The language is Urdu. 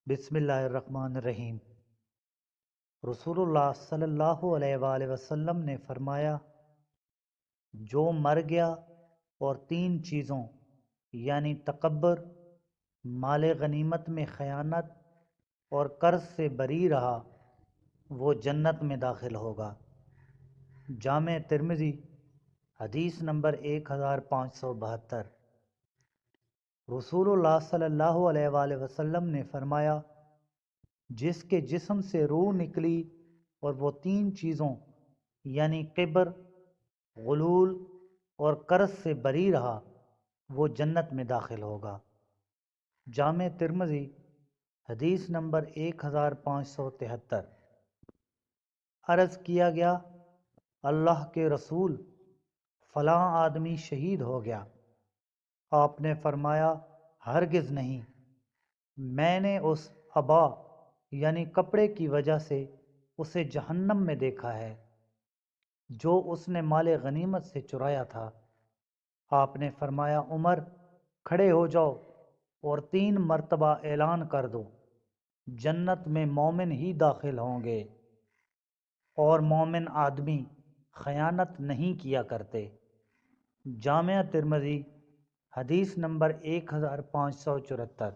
بسم اللہ الرحمن الرحیم۔ رسول اللہ صلی اللہ علیہ وآلہ وسلم نے فرمایا، جو مر گیا اور تین چیزوں یعنی تکبر، مال غنیمت میں خیانت اور قرض سے بری رہا، وہ جنت میں داخل ہوگا۔ جامع ترمذی حدیث نمبر 1572۔ رسول اللہ صلی اللہ علیہ وآلہ وسلم نے فرمایا، جس کے جسم سے روح نکلی اور وہ تین چیزوں یعنی کبر، غلول اور قرض سے بری رہا، وہ جنت میں داخل ہوگا۔ جامع ترمذی حدیث نمبر 1573۔ عرض کیا گیا، اللہ کے رسول، فلاں آدمی شہید ہو گیا۔ آپ نے فرمایا، ہرگز نہیں، میں نے اس عبا یعنی کپڑے کی وجہ سے اسے جہنم میں دیکھا ہے جو اس نے مال غنیمت سے چرایا تھا۔ آپ نے فرمایا، عمر، کھڑے ہو جاؤ اور 3 مرتبہ اعلان کر دو، جنت میں مومن ہی داخل ہوں گے، اور مومن آدمی خیانت نہیں کیا کرتے۔ جامع ترمذی حدیث نمبر 1574۔